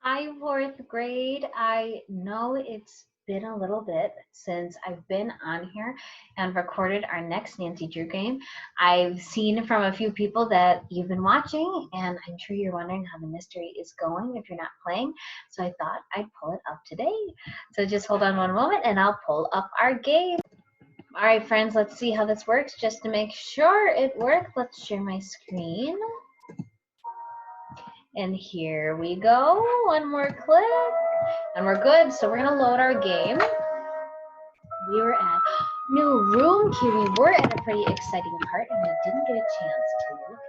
Hi, fourth grade. I know it's been a little bit since I've been on here and recorded our next Nancy Drew game. I've seen from a few people that you've been watching, and I'm sure you're wondering how the mystery is going if you're not playing. So I thought I'd pull it up today. So just hold on one moment and I'll pull up our game. All right, friends, let's see how this works. Just to make sure it works, let's share my screen. And here we go, one more click, and we're good. So we're gonna load our game. We were at new room key. We were at a pretty exciting part, and we didn't get a chance to look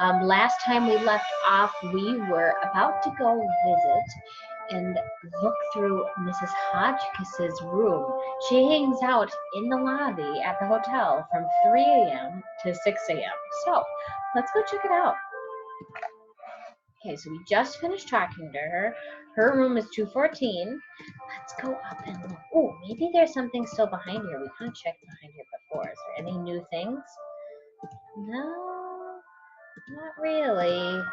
at it. Last time we left off, we were about to go visit and look through Mrs. Hotchkiss's room. She hangs out in the lobby at the hotel from 3 a.m. to 6 a.m. So let's go check it out. Okay, so we just finished talking to her. Her room is 214. Let's go up and look. Oh, maybe there's something still behind here. We kind of checked behind here before. Is there any new things? No, not really.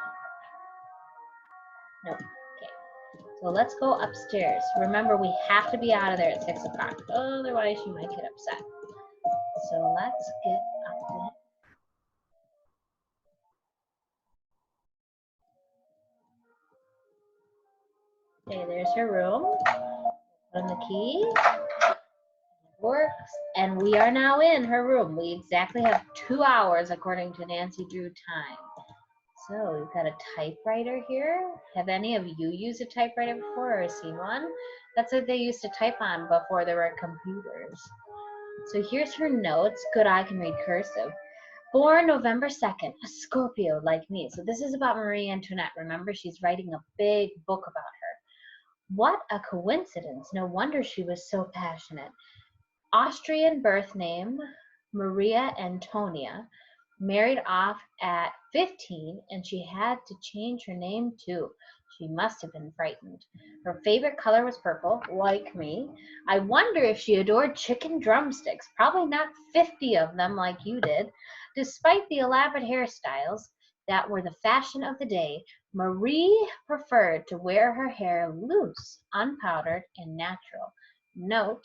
No. Okay, so let's go upstairs. Remember, we have to be out of there at 6 o'clock. Otherwise, she might get upset. So let's get up there. Okay, there's her room. Put in the key. Works, and we are now in her room. We exactly have 2 hours according to Nancy Drew time. So we've got a typewriter here. Have any of you used a typewriter before or seen one? That's what they used to type on before there were computers. So here's her notes. Good, I can read cursive. Born November 2nd, a Scorpio like me. So this is about Marie Antoinette. Remember, she's writing a big book about her. What a coincidence. No wonder she was so passionate. Austrian birth name, Maria Antonia, married off at 15, and she had to change her name too. She must have been frightened. Her favorite color was purple, like me. I wonder if she adored chicken drumsticks. Probably not 50 of them like you did. Despite the elaborate hairstyles that were the fashion of the day, Marie preferred to wear her hair loose, unpowdered, and natural. Note,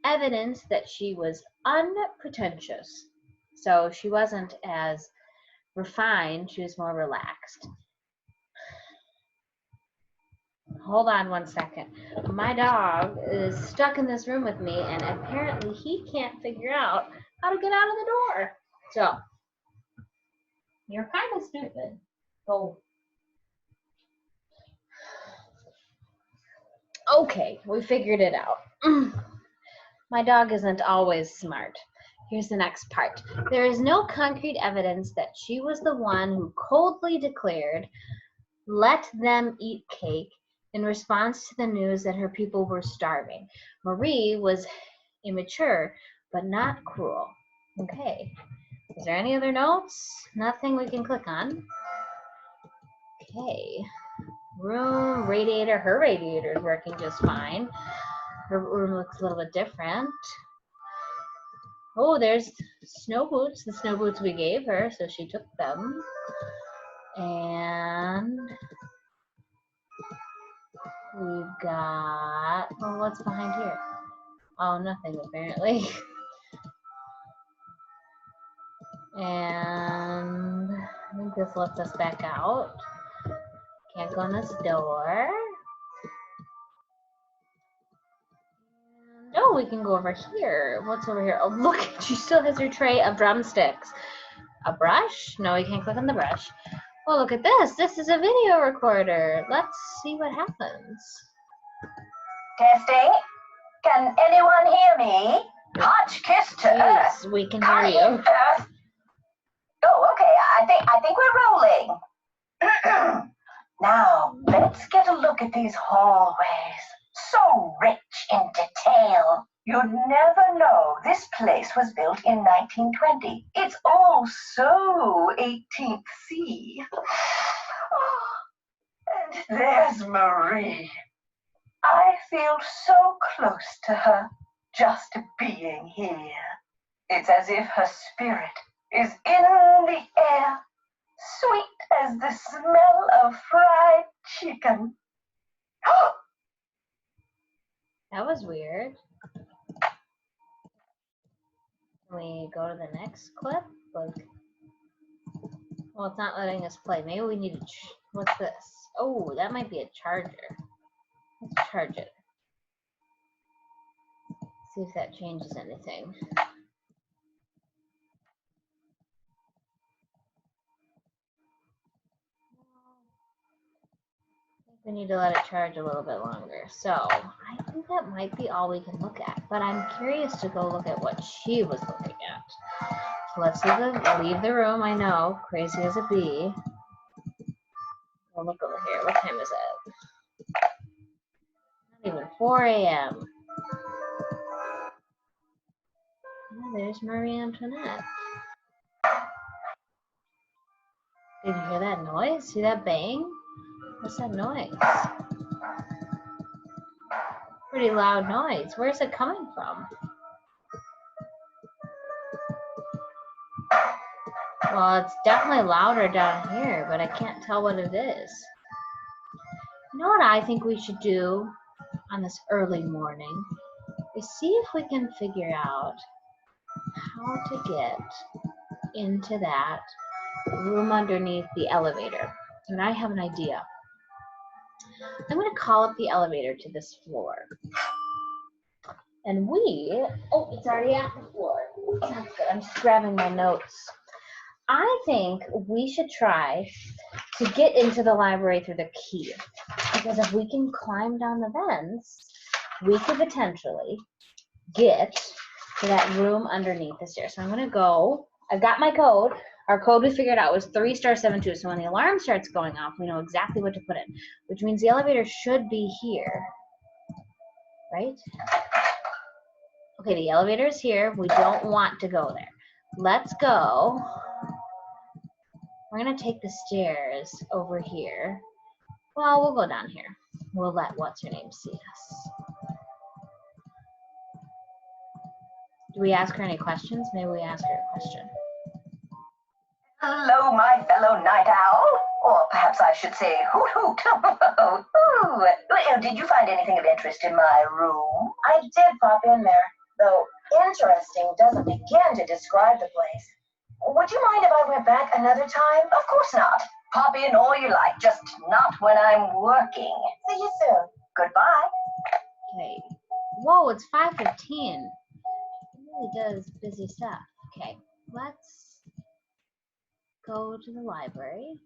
evidence that she was unpretentious. So she wasn't as refined, she was more relaxed. Hold on one second. My dog is stuck in this room with me, and apparently he can't figure out how to get out of the door. So, you're kind of stupid. So, okay, we figured it out. My dog isn't always smart. Here's the next part. There is no concrete evidence that she was the one who coldly declared, "Let them eat cake," in response to the news that her people were starving. Marie was immature, but not cruel. Okay. Is there any other notes? Nothing we can click on. Okay. Room, radiator. Her radiator is working just fine. Her room looks a little bit different. Oh, there's snow boots, the snow boots we gave her, so she took them. And we've got, well, what's behind here? Oh, nothing apparently. And I think this lets us back out. Can't go in this door. Oh, we can go over here. What's over here? Oh, look, she still has her tray of drumsticks. A brush? No, we can't click on the brush. Oh, look at this. This is a video recorder. Let's see what happens. Testing. Can anyone hear me? Hotchkiss to Yes, Earth. we can hear you. Earth. Oh, okay. I think we're rolling. Now, let's get a look at these hallways. So rich in detail. You'd never know this place was built in 1920. It's all so 18th C. Oh, and there's Marie. I feel so close to her just being here. It's as if her spirit is in the air, sweet as the smell of fried chicken. That was weird. Can we go to the next clip? Like, well, it's not letting us play. Maybe we need to, what's this? Oh, that might be a charger. Let's charge it. See if that changes anything. We need to let it charge a little bit longer. So I think that might be all we can look at, but I'm curious to go look at what she was looking at. So let's leave the room. I know, crazy as a bee. We'll look over here. What time is it? Not even 4 a.m. Oh, there's Marie Antoinette. Did you hear that noise? See that bang? What's that noise? Pretty loud noise. Where's it coming from? Well, it's definitely louder down here, but I can't tell what it is. You know what I think we should do on this early morning? Is see if we can figure out how to get into that room underneath the elevator. And I have an idea. I'm going to call up the elevator to this floor. And oh, it's already at the floor. That's good. I'm just grabbing my notes. I think we should try to get into the library through the key. Because if we can climb down the vents, we could potentially get to that room underneath the stairs. So I'm going to go. I've got my code. Our code we figured out was 3*72. So when the alarm starts going off, we know exactly what to put in, which means the elevator should be here, right? Okay, the elevator is here. We don't want to go there. Let's go. We're going to take the stairs over here. Well, we'll go down here. We'll let what's-her-name see us. Do we ask her any questions? Maybe we ask her a question. Hello, my fellow night owl. Or perhaps I should say hoot hoot. Did you find anything of interest in my room? I did pop in there, though interesting doesn't begin to describe the place. Would you mind if I went back another time? Of course not. Pop in all you like, just not when I'm working. See you soon. Goodbye. Okay. Whoa, it's 5:15. It really does busy stuff. Okay, let's go to the library.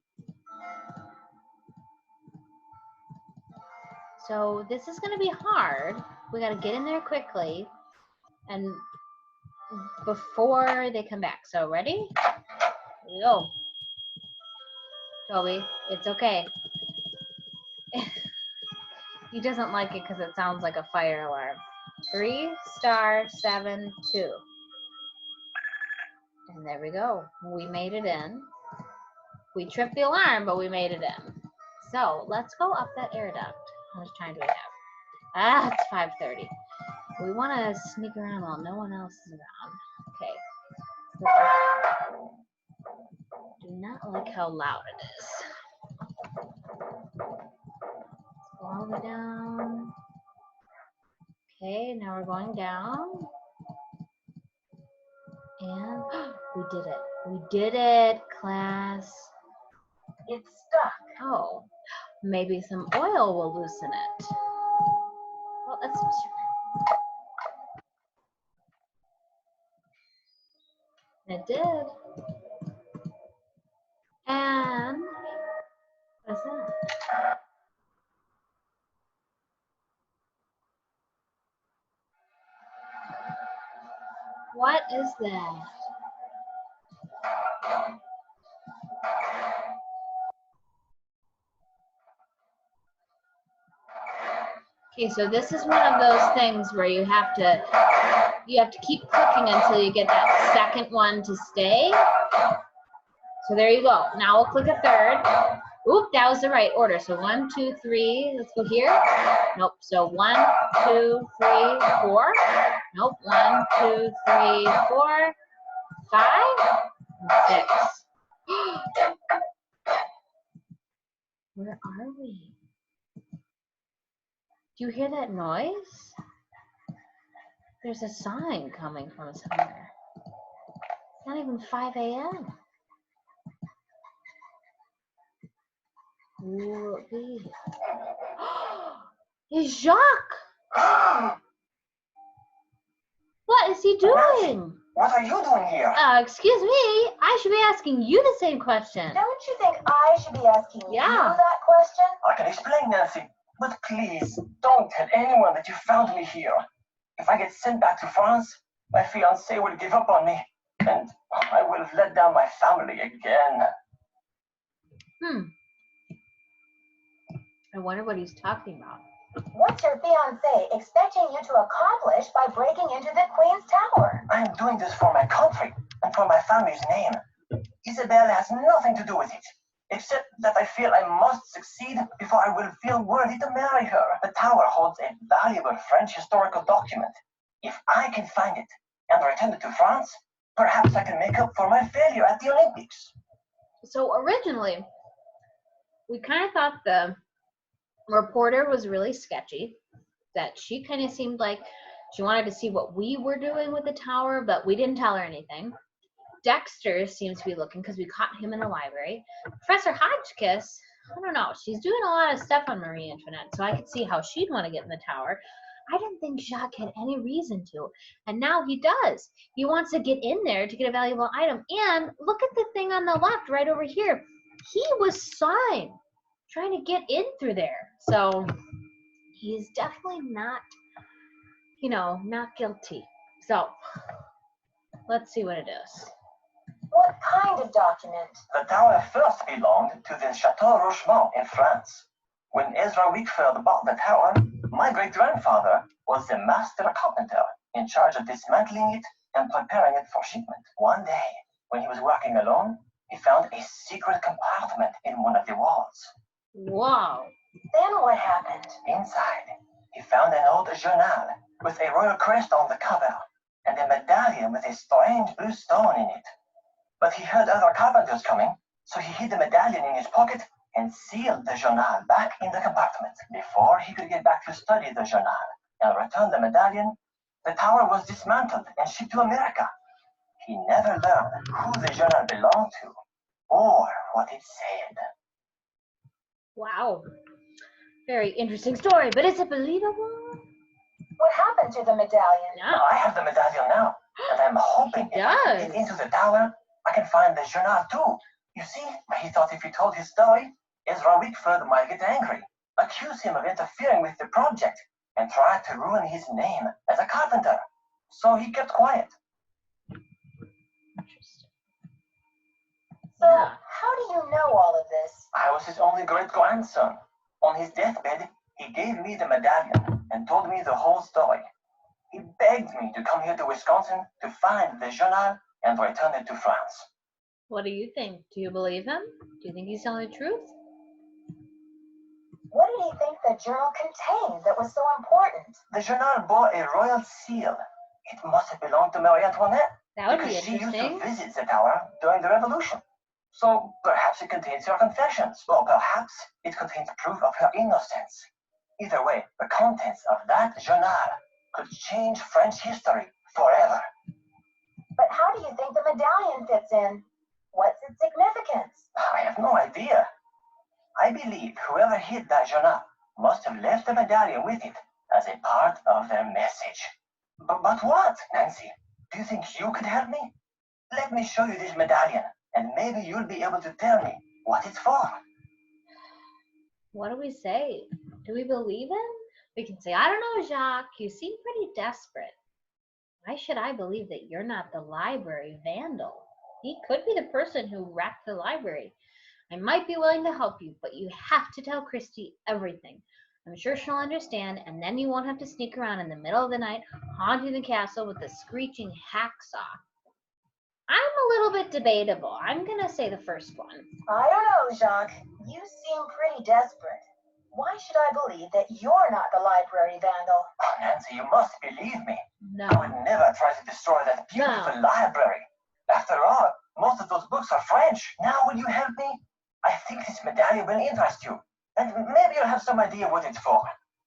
So this is going to be hard. We got to get in there quickly and before they come back. So ready? Here we go. Toby, it's okay. He doesn't like it because it sounds like a fire alarm. 3*72. And there we go. We made it in. We tripped the alarm, but we made it in. So let's go up that air duct. How much time do we have? Ah, it's 5:30. We want to sneak around while no one else is around. Okay. Do not like how loud it is. Let's go all the way down. Okay, now we're going down. And we did it. We did it, class. It's stuck. Oh, maybe some oil will loosen it. Well, let's it did. And what's that? What is that? Okay, so this is one of those things where you have to keep clicking until you get that second one to stay. So there you go. Now we'll click a third. Oop, that was the right order. So 1, 2, 3. Let's go here. Nope. So 1, 2, 3, 4. Nope. 1, 2, 3, 4, 5, and 6. Where are we? Do you hear that noise? There's a sign coming from somewhere. It's not even 5 a.m. Who will it be? It's Jacques! What is he doing? What are you doing here? Excuse me, I should be asking you the same question. Don't you think I should be asking you Yeah. that question? I can explain, Nancy, but please don't tell anyone that you found me here. If I get sent back to France, my fiancée will give up on me, and I will have let down my family again. I wonder what he's talking about. What's your fiancé expecting you to accomplish by breaking into the Queen's Tower? I'm doing this for my country and for my family's name. Isabelle has nothing to do with it, except that I feel I must succeed before I will feel worthy to marry her. The tower holds a valuable French historical document. If I can find it and return it to France, perhaps I can make up for my failure at the Olympics. So originally, we kind of thought the reporter was really sketchy, that she kind of seemed like she wanted to see what we were doing with the tower, but we didn't tell her anything. Dexter seems to be looking because we caught him in the library. Professor Hotchkiss, I don't know, she's doing a lot of stuff on Marie Antoinette, so I could see how she'd want to get in the tower. I didn't think Jacques had any reason to, and now he does. He wants to get in there to get a valuable item. And look at the thing on the left right over here. He was sawing, trying to get in through there. So he's definitely not, not guilty. So let's see what it is. What kind of document? The tower first belonged to the Chateau Rochemont in France. When Ezra Wickford bought the tower, my great-grandfather was the master carpenter in charge of dismantling it and preparing it for shipment. One day, when he was working alone, he found a secret compartment in one of the walls. Wow. Then what happened? Inside, he found an old journal with a royal crest on the cover and a medallion with a strange blue stone in it. But he heard other carpenters coming, so he hid the medallion in his pocket and sealed the journal back in the compartment. Before he could get back to study the journal and return the medallion, the tower was dismantled and shipped to America. He never learned who the journal belonged to or what it said. Wow. Very interesting story, but is it believable? What happened to the medallion? No. I have the medallion now, and I'm hoping if I can get into the tower, I can find the journal too. You see, he thought if he told his story, Ezra Wickford might get angry, accuse him of interfering with the project, and try to ruin his name as a carpenter. So he kept quiet. Interesting. So, Yeah. how do you know all of this? I was his only great-grandson. On his deathbed, he gave me the medallion and told me the whole story. He begged me to come here to Wisconsin to find the journal and return it to France. What do you think? Do you believe him? Do you think he's telling the truth? What did he think the journal contained that was so important? The journal bore a royal seal. It must have belonged to Marie Antoinette, That would be because she used interesting. to visit the tower during the Revolution. So perhaps it contains her confessions, or perhaps it contains proof of her innocence. Either way, the contents of that journal could change French history forever. But how do you think the medallion fits in? What's its significance? I have no idea. I believe whoever hid that journal must have left the medallion with it as a part of their message. But what, Nancy? Do you think you could help me? Let me show you this medallion, and maybe you'll be able to tell me what it's for. What do we say? Do we believe him? We can say, I don't know, Jacques. You seem pretty desperate. Why should I believe that you're not the library vandal? He could be the person who wrecked the library. I might be willing to help you, but you have to tell Christy everything. I'm sure she'll understand, and then you won't have to sneak around in the middle of the night, haunting the castle with a screeching hacksaw. I'm a little bit debatable. I'm going to say the first one. I don't know, Jacques. You seem pretty desperate. Why should I believe that you're not the library vandal? Oh, Nancy, you must believe me. No. I would never try to destroy that beautiful library. After all, most of those books are French. Now, will you help me? I think this medallion will interest you, and maybe you'll have some idea what it's for.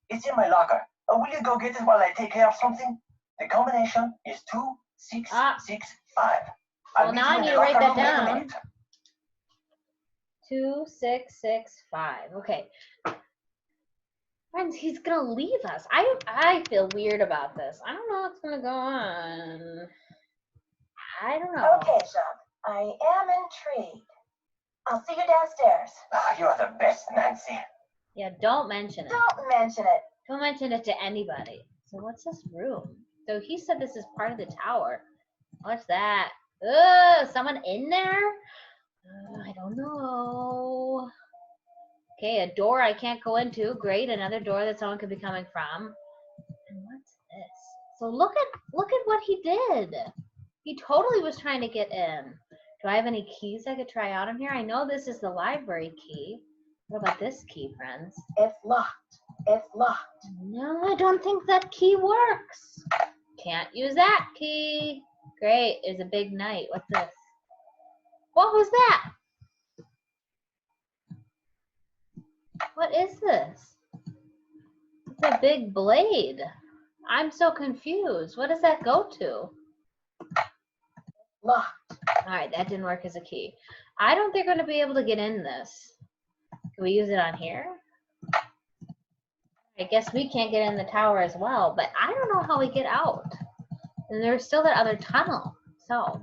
It's in my locker. Will you go get it while I take care of something? The combination is 2665. Well, now I need to write that down. 2665. Okay. Friends, he's gonna leave us. I feel weird about this. I don't know what's gonna go on. I don't know. Okay, Jacques. I am intrigued. I'll see you downstairs. You are the best, Nancy. Yeah, don't mention it. Don't mention it. Don't mention it to anybody. So what's this room? So he said this is part of the tower. What's that? Ugh, someone in there? I don't know. Okay, a door I can't go into. Great, another door that someone could be coming from. And what's this? So look at what he did. He totally was trying to get in. Do I have any keys I could try out in here? I know this is the library key. What about this key, friends? It's locked. It's locked. No, I don't think that key works. Can't use that key. Great, there's a big knight. What's this? What was that? What is this? It's a big blade. I'm so confused. What does that go to? Locked. All right, that didn't work as a key. I don't think we're going to be able to get in this. Can we use it on here? I guess we can't get in the tower as well, but I don't know how we get out. And there's still that other tunnel. So,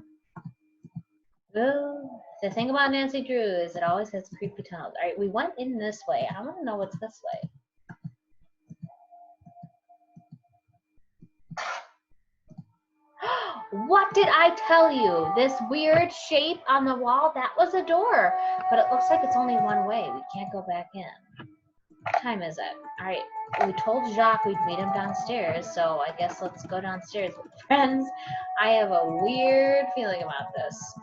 ooh, the thing about Nancy Drew is it always has creepy tunnels. All right, we went in this way. I want to know what's this way. What did I tell you? This weird shape on the wall, that was a door. But it looks like it's only one way. We can't go back in. What time is it? All right, we told Jacques we'd meet him downstairs, so I guess let's go downstairs. Friends, I have a weird feeling about this.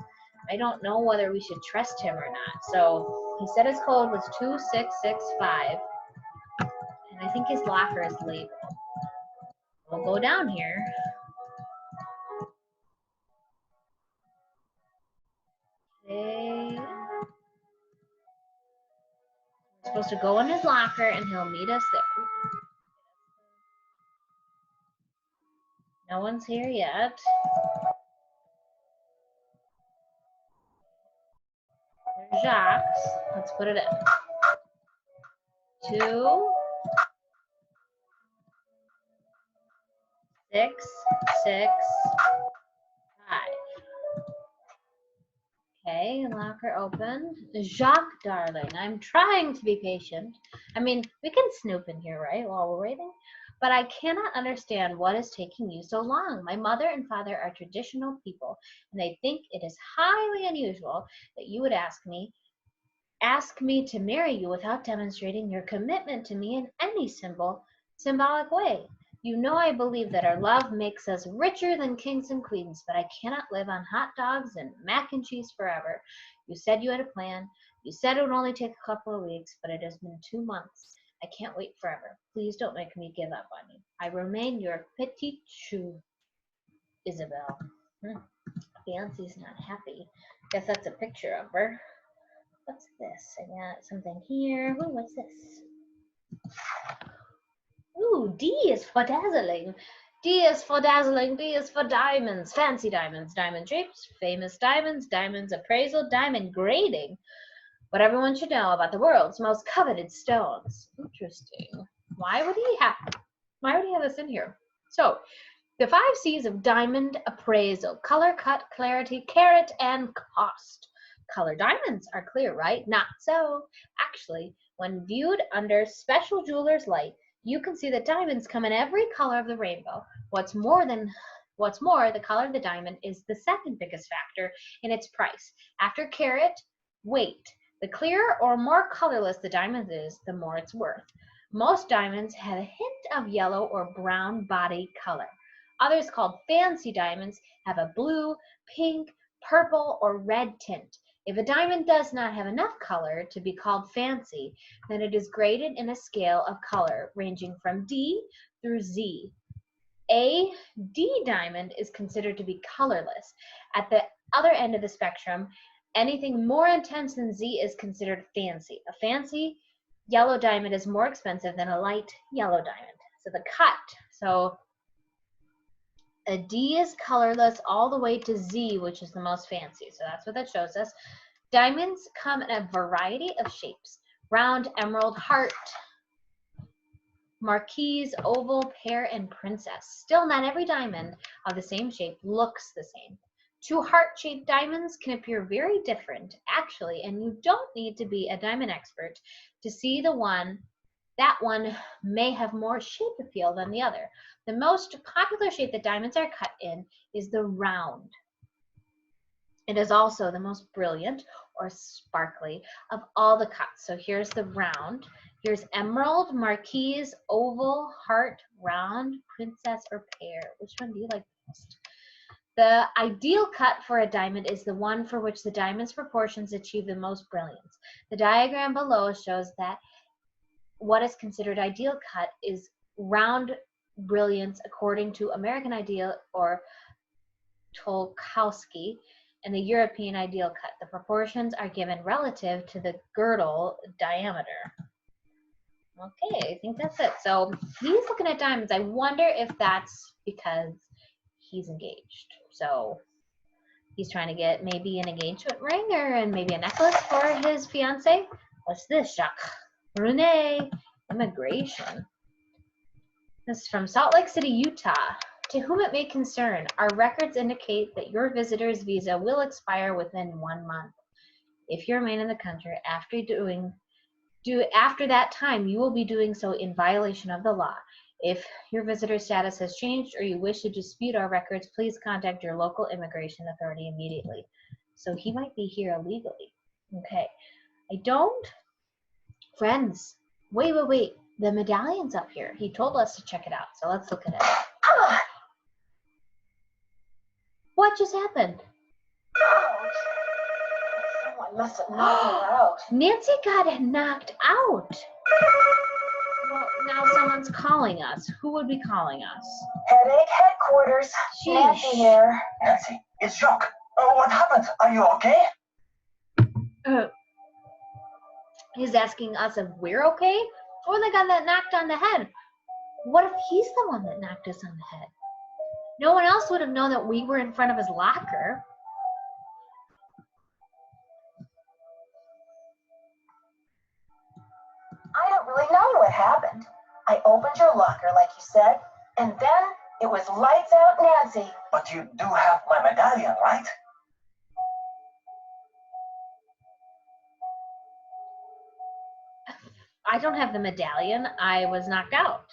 I don't know whether we should trust him or not. So he said his code was 2665, and I think his locker is labeled. We'll go down here. Okay. We're supposed to go in his locker and he'll meet us there. No one's here yet. There's Jacques. Let's put it in. 2, 6, 6, 5. Okay, locker open. Jacques, darling, I'm trying to be patient. I mean, we can snoop in here, right, while we're waiting? But I cannot understand what is taking you so long. My mother and father are traditional people, and they think it is highly unusual that you would ask me to marry you without demonstrating your commitment to me in any symbolic way. You know I believe that our love makes us richer than kings and queens, but I cannot live on hot dogs and mac and cheese forever. You said you had a plan. You said it would only take a couple of weeks, but it has been 2 months. I can't wait forever. Please don't make me give up on you. I remain your petite chou, Isabel. Fancy's not happy. Guess that's a picture of her. What's this? I got something here. Ooh, what's this? Ooh, D is for dazzling. D is for dazzling. D is for diamonds. Fancy diamonds. Diamond shapes. Famous diamonds. Diamonds appraisal. Diamond grading. What everyone should know about the world's most coveted stones. Interesting. Why would he have this in here? So, the 5 C's of diamond appraisal: color, cut, clarity, carat, and cost. Color diamonds are clear, right? Not so. Actually, when viewed under special jeweler's light, you can see that diamonds come in every color of the rainbow. What's more, the color of the diamond is the second biggest factor in its price. After carat, weight. The clearer or more colorless the diamond is, the more it's worth. Most diamonds have a hint of yellow or brown body color. Others, called fancy diamonds, have a blue, pink, purple, or red tint. If a diamond does not have enough color to be called fancy, then it is graded in a scale of color ranging from D through Z. A D diamond is considered to be colorless. At the other end of the spectrum, anything more intense than Z is considered fancy. A fancy yellow diamond is more expensive than a light yellow diamond. So the cut, so a D is colorless all the way to Z, which is the most fancy. So that's what that shows us. Diamonds come in a variety of shapes: round, emerald, heart, marquise, oval, pear, and princess. Still, not every diamond of the same shape looks the same. Two heart-shaped diamonds can appear very different, actually, and you don't need to be a diamond expert to see that one may have more shape appeal than the other. The most popular shape that diamonds are cut in is the round. It is also the most brilliant or sparkly of all the cuts. So here's the round. Here's emerald, marquise, oval, heart, round, princess, or pear. Which one do you like best? The ideal cut for a diamond is the one for which the diamond's proportions achieve the most brilliance. The diagram below shows that what is considered ideal cut is round brilliance according to American Ideal or Tolkowski, and the European ideal cut. The proportions are given relative to the girdle diameter. Okay, I think that's it. So he's looking at diamonds. I wonder if that's because he's engaged. So he's trying to get maybe an engagement ring or maybe a necklace for his fiance. What's this, Jacques? Brunei, immigration. This is from Salt Lake City, Utah. To whom it may concern, our records indicate that your visitor's visa will expire within 1 month. If you remain in the country after that time, you will be doing so in violation of the law. If your visitor status has changed or you wish to dispute our records, please contact your local immigration authority immediately. So he might be here illegally. Okay. Friends, wait. The medallion's up here. He told us to check it out, so let's look at it. What just happened? Someone must have knocked her out. Nancy got knocked out. Well, now someone's calling us. Who would be calling us? Headache headquarters. Sheesh. Nancy here. Nancy, it's Jacques. Oh, what happened? Are you okay? He's asking us if we're okay, or the guy that knocked on the head. What if he's the one that knocked us on the head? No one else would have known that we were in front of his locker. I don't really know what happened. I opened your locker, like you said, and then it was lights out Nancy. But you do have my medallion, right? I don't have the medallion. I was knocked out.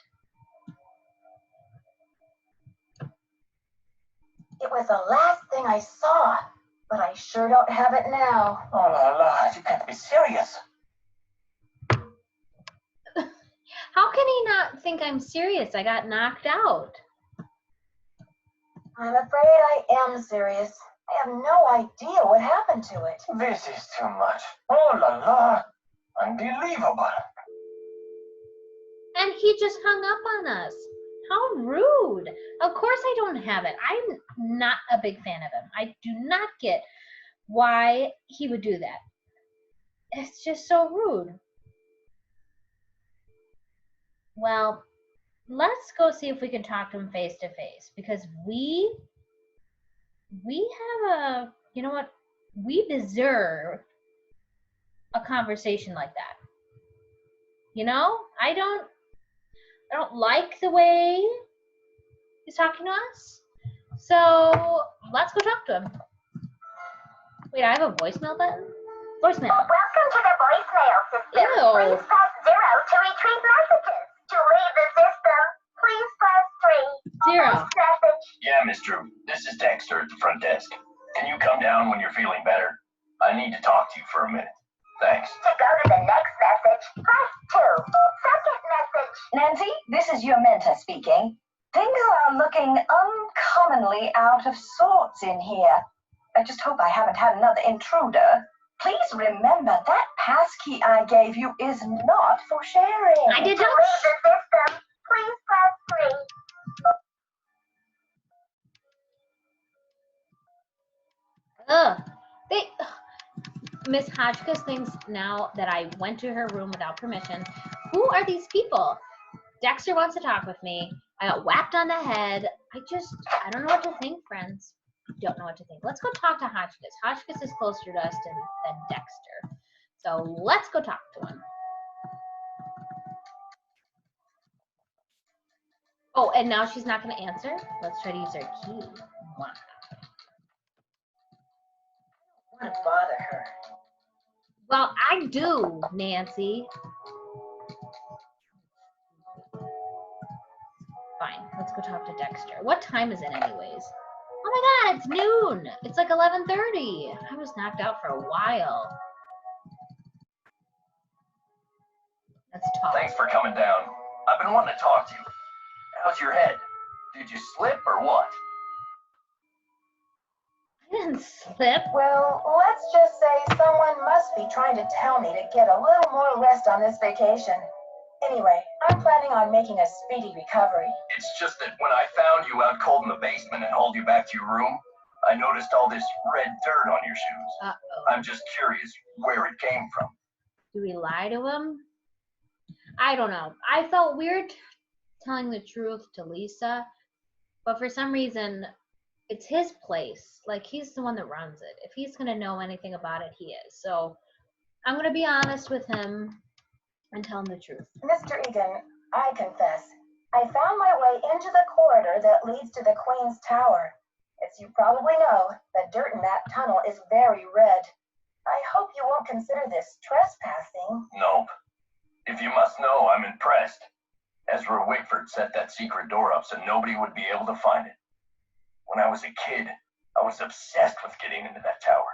It was the last thing I saw, but I sure don't have it now. Oh la la, you can't be serious. How can he not think I'm serious? I got knocked out. I'm afraid I am serious. I have no idea what happened to it. This is too much. Oh la la, unbelievable. And he just hung up on us. How rude. Of course I don't have it. I'm not a big fan of him. I do not get why he would do that. It's just so rude. Well, let's go see if we can talk to him face to face, because we have a, you know what? We deserve a conversation like that. You know, I don't like the way he's talking to us. So let's go talk to him. Wait, I have a voicemail button? Voicemail. Welcome to the voicemail system. Ew. Please press 0 to retrieve messages. To leave the system, please press 3. 0. Next message. Yeah, Miss Drew. This is Dexter at the front desk. Can you come down when you're feeling better? I need to talk to you for a minute. Thanks. To go to the next message, press 2. Second message. Nancy, this is Yomenta speaking. Things are looking uncommonly out of sorts in here. I just hope I haven't had another intruder. Please remember that passkey I gave you is not for sharing. I did To not. leave the system, please press 3. Ugh. Miss Hotchkiss thinks now that I went to her room without permission. Who are these people? Dexter wants to talk with me. I got whacked on the head. I don't know what to think, friends. Don't know what to think. Let's go talk to Hotchkiss. Hotchkiss is closer to us than Dexter. So let's go talk to him. Oh, and now she's not going to answer? Let's try to use our key. Wow. I want to bother her. Well, I do, Nancy. Fine, let's go talk to Dexter. What time is it anyways? Oh my god, it's noon. It's like 11:30. I was knocked out for a while. Let's talk. Thanks for coming down. I've been wanting to talk to you. How's your head? Did you slip or what? I didn't slip. Well, let's just say someone must be trying to tell me to get a little more rest on this vacation. Anyway, I'm planning on making a speedy recovery. It's just that when I found you out cold in the basement and hauled you back to your room, I noticed all this red dirt on your shoes. Uh-oh. I'm just curious where it came from. Do we lie to him? I don't know. I felt weird telling the truth to Lisa, but for some reason, it's his place. Like, he's the one that runs it. If he's going to know anything about it, he is. So I'm going to be honest with him and tell him the truth. Mr. Egan, I confess, I found my way into the corridor that leads to the Queen's Tower. As you probably know, the dirt in that tunnel is very red. I hope you won't consider this trespassing. Nope. If you must know, I'm impressed. Ezra Wickford set that secret door up so nobody would be able to find it. When I was a kid, I was obsessed with getting into that tower.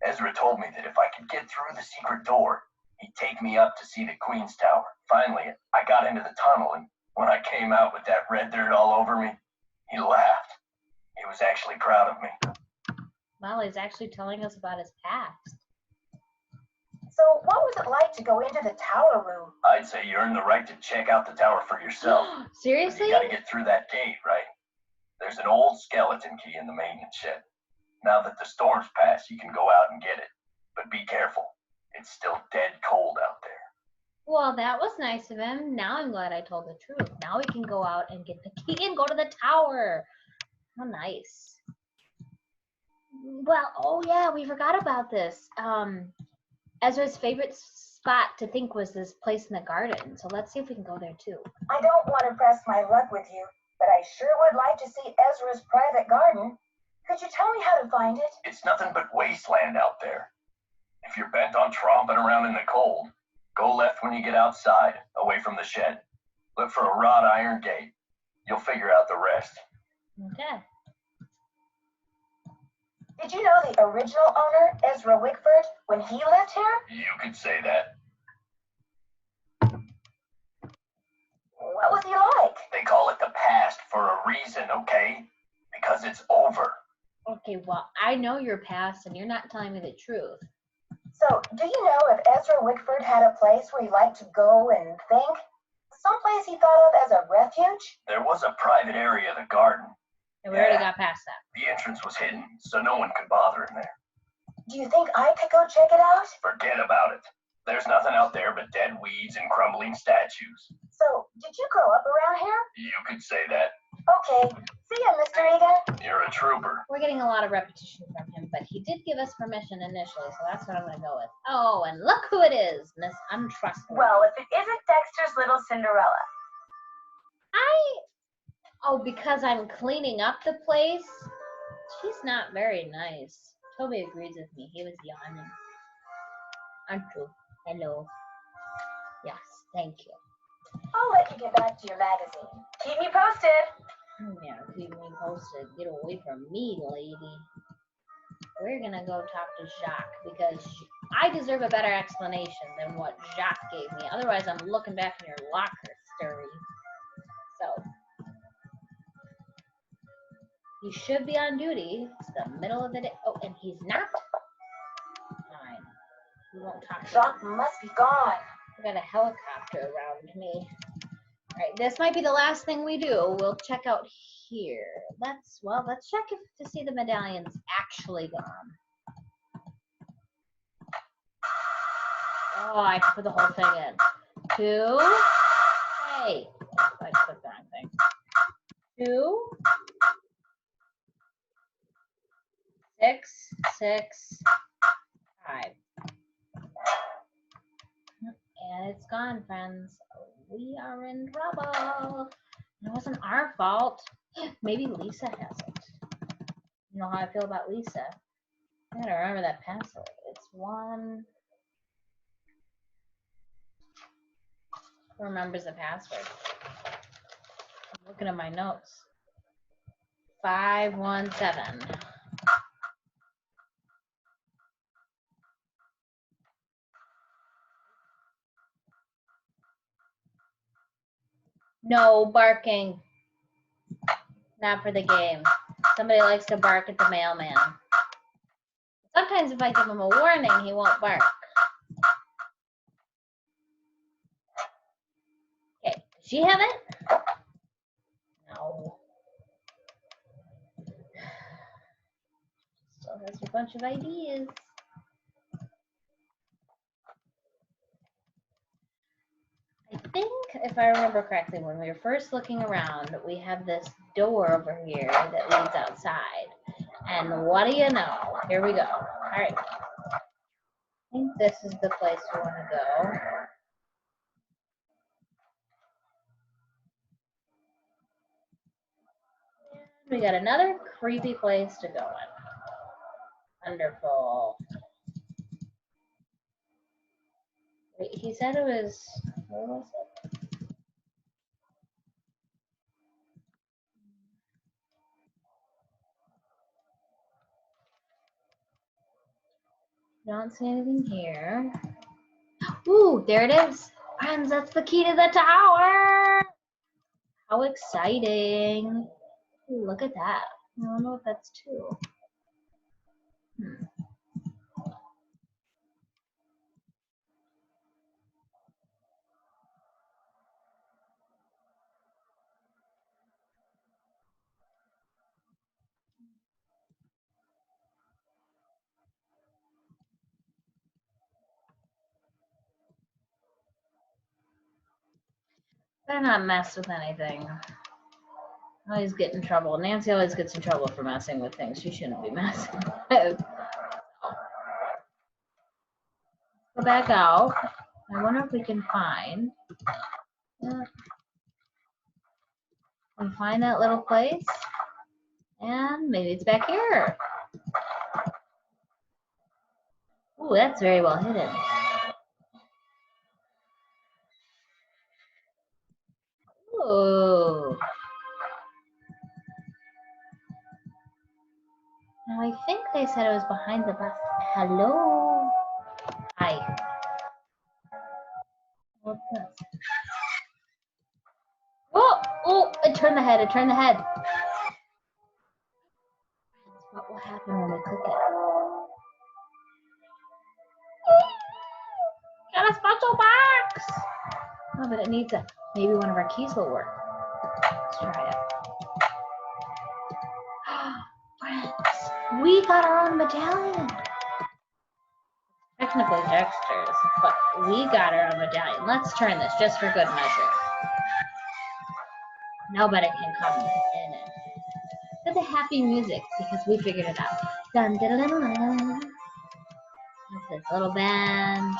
Ezra told me that if I could get through the secret door, he'd take me up to see the Queen's Tower. Finally, I got into the tunnel, and when I came out with that red dirt all over me, he laughed. He was actually proud of me. Well, he's actually telling us about his past. So what was it like to go into the tower room? I'd say you earned the right to check out the tower for yourself. Seriously? You gotta get through that gate, right? There's an old skeleton key in the maintenance shed. Now that the storm's passed, you can go out and get it. But be careful. It's still dead cold out there. Well, that was nice of him. Now I'm glad I told the truth. Now we can go out and get the key and go to the tower. How nice. Well, oh yeah, we forgot about this. Ezra's favorite spot to think was this place in the garden. So let's see if we can go there too. I don't want to press my luck with you, but I sure would like to see Ezra's private garden. Could you tell me how to find it? It's nothing but wasteland out there. If you're bent on tromping around in the cold, go left when you get outside, away from the shed. Look for a wrought iron gate. You'll figure out the rest. Okay. Did you know the original owner, Ezra Wickford, when he lived here? You could say that. What was he like? They call it the past for a reason, okay? Because it's over. Okay, well, I know your past and you're not telling me the truth. So, do you know if Ezra Wickford had a place where he liked to go and think? Some place he thought of as a refuge? There was a private area of the garden. And we already got past that. The entrance was hidden, so no one could bother in there. Do you think I could go check it out? Forget about it. There's nothing out there but dead weeds and crumbling statues. So, did you grow up around here? You could say that. Okay. See ya, Mr. Egan. You're a trooper. We're getting a lot of repetition from him, but he did give us permission initially, so that's what I'm going to go with. Oh, and look who it is, Miss Untrustworthy. Well, if it isn't Dexter's little Cinderella. Because I'm cleaning up the place? She's not very nice. Toby agrees with me. He was yawning. Aren't you? Hello. Yes, thank you. I'll let you get back to your magazine. Keep me posted. Yeah, keep me posted. Get away from me, lady. We're gonna go talk to Jacques because I deserve a better explanation than what Jacques gave me. Otherwise, I'm looking back in your locker story. So, he should be on duty. It's the middle of the day. Oh, and he's not. Fine. We won't talk to Jacques him. must be gone. I got a helicopter around me. All right, this might be the last thing we do. We'll check out here. Let's check to see the medallion's actually gone. Oh, I can put the whole thing in. 2. Hey, I put the wrong thing. 2, 6, 6, 5. And it's gone, friends. We are in trouble. It wasn't our fault. Maybe Lisa has it. You know how I feel about Lisa. I gotta remember that password. It's 1. Who remembers the password? I'm looking at my notes. 517. No barking. Not for the game. Somebody likes to bark at the mailman. Sometimes if I give him a warning, he won't bark. Okay, does she have it? No. Still has a bunch of ideas. I think, if I remember correctly, when we were first looking around, we have this door over here that leads outside. And what do you know? Here we go. All right. I think this is the place we want to go. And we got another creepy place to go in. Wonderful. Wait, he said it was, where was it? Don't see anything here. Ooh, there it is. Friends, that's the key to the tower. How exciting. Ooh, look at that. I don't know if that's 2. Better not mess with anything. I always get in trouble. Nancy always gets in trouble for messing with things she shouldn't be messing with. Go back out. I wonder if we can find. We find that little place. And maybe it's back here. Ooh, that's very well hidden. Ooh. Now I think they said it was behind the bus. Hello. Hi. What's this? Oh, oh, it turned the head, it turned the head. What will happen when we click it? Got a special box! Oh, but it needs a, maybe one of our keys will work. Let's try it. Friends, we got our own medallion. Technically Dexter's, but we got our own medallion. Let's turn this just for good measure. Nobody can come in it. But the happy music, because we figured it out. Dun, dun, dun, dun, dun. What's this? Little bench,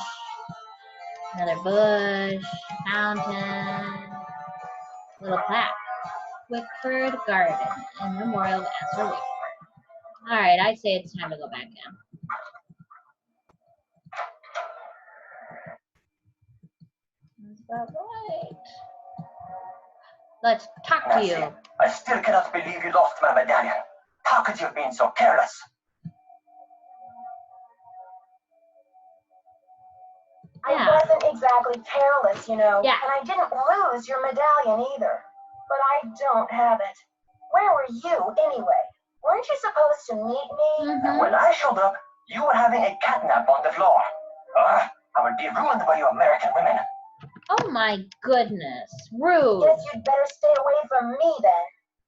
another bush, fountain, little plaque. Wickford Garden in memorial of Esther Wickford. All right, I say it's time to go back in. That's about right. Let's talk to you. I still cannot believe you lost my medallion. How could you have been so careless? I wasn't exactly careless, you know. Yeah. And I didn't lose your medallion either. But I don't have it. Where were you, anyway? Weren't you supposed to meet me? When I showed up, you were having a catnap on the floor. I would be ruined by you American women. Oh my goodness, rude. Guess you'd better stay away from me then.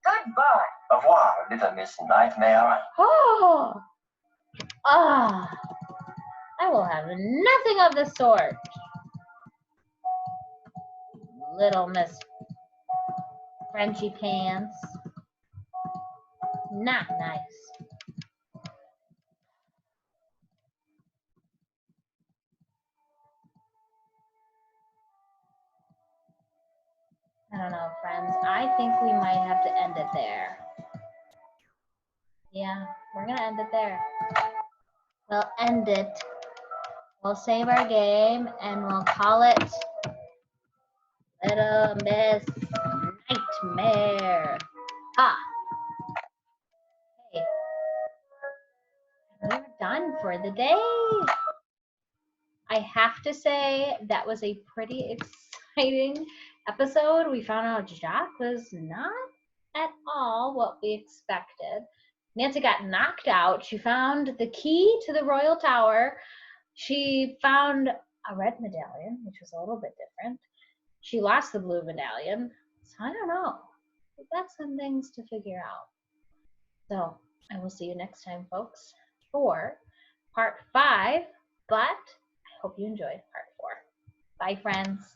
Goodbye. Au revoir, little Miss Nightmare. Oh, ah. I will have nothing of the sort. Little Miss Frenchy Pants. Not nice. I don't know, friends. I think we might have to end it there. Yeah, we're gonna end it there. We'll end it. We'll save our game and we'll call it Little Miss Nightmare. Ah, hey, we're done for the day. I have to say that was a pretty exciting episode. We found out Jacques was not at all what we expected. Nancy got knocked out. She found the key to the Royal Tower. She found a red medallion, which was a little bit different. She lost the blue medallion. So I don't know. We've got some things to figure out. So I will see you next time, folks, for part 5. But I hope you enjoyed part 4. Bye, friends.